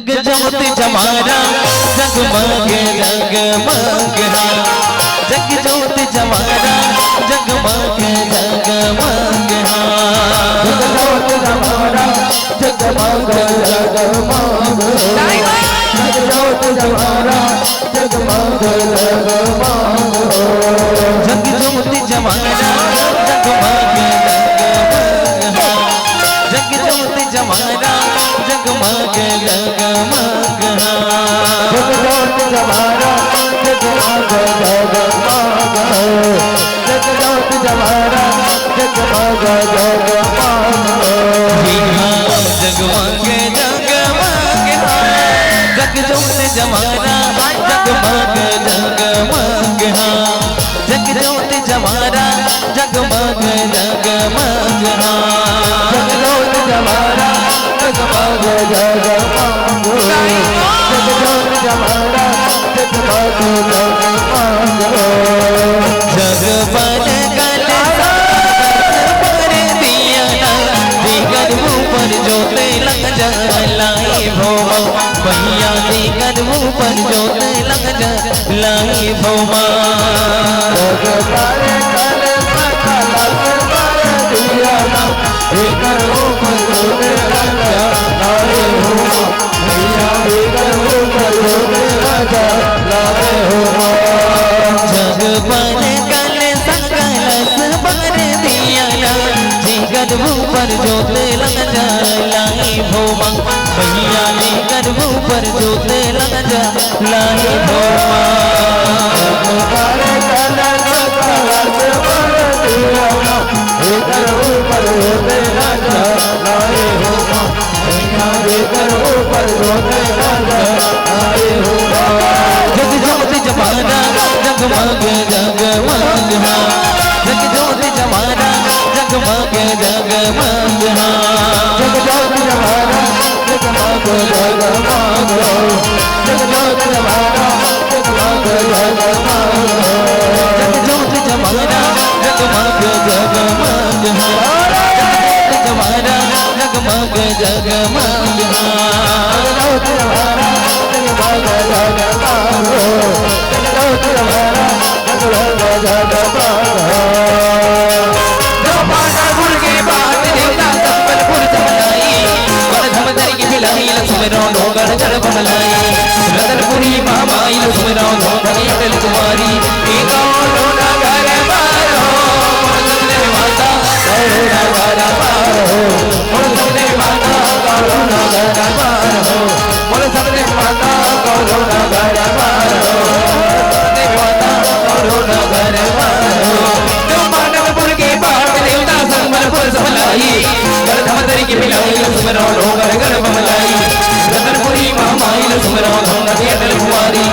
जग ज्योति जमाना जगमग जगमग जग ज्योति जमाना जगमग जगमग जग ज्योति जमाना जगमग जगमग जग ज्योति जमाना जगमग जगमग जग ज्योति जमाना जगमग जगमग जग ज्योति जमाना जगमग जगमग जग ज्योति जमाना जगमग जगमग जग ज्योति जमाना जगमग जगमग जगमग जगमग जग ज्योति जमाना जगमग जगमग जग ज्योति जमाना जगमग जगमग जग ज्योति जमाना जगमग जगमग जग ज्योति जमाना जगमग जगमग जग पर कल पर दिया दिगर ऊपर जोते लग जलाई भोमा भैया दिगर ऊपर जोते लग जलाई भोमा जग पर कल पर दिया दिगर ऊपर जोते लग जलाई भोमा भैया दिगर ऊपर जोते लग जलाई भोमा जग पर कल सकलस पर दिया जिगर ऊपर जोते लग जलाई भोमा भैया जिगर ऊपर जोते लग जलाई भोमा जिगर ऊपर जोते लग जलाई भोमा भैया जिगर ऊपर जोते लग जलाई भोमा जग ज्योति जमाना जगमग जगमग जग ज्योति जमाना जगमग जगमग जग ज्योति जमाना जगमग जगमग जग ज्योति जमाना जगमग जगमग जग ज्योति जमाना जगमग जगमग जग जमाना जगमग जगमग जग जमाना जगमग जगमग पांडुपुर के बाद देवता संबलपुर जमलाई धमधरी की बिलाई लक्ष्मणों ढोगर जड़ बमलाई रतनपुरी महामाई लक्ष्मणों धोधरी अटल कुमारी एक और घर मारो सबने माता करुणा घर मारो सबने माता करुणा घर मारो बोल सबने माता करुणा घर मारो सबने माता करुणा घर मारो जो पांडुपुर के बाद देवता संबलपुर जमलाई धमधरी की बिलाई लक्ष्मणों ढोगर जड़ बमलाई रतनपुरी महामाई लक्ष्मणों धोधरी अटल कुमारी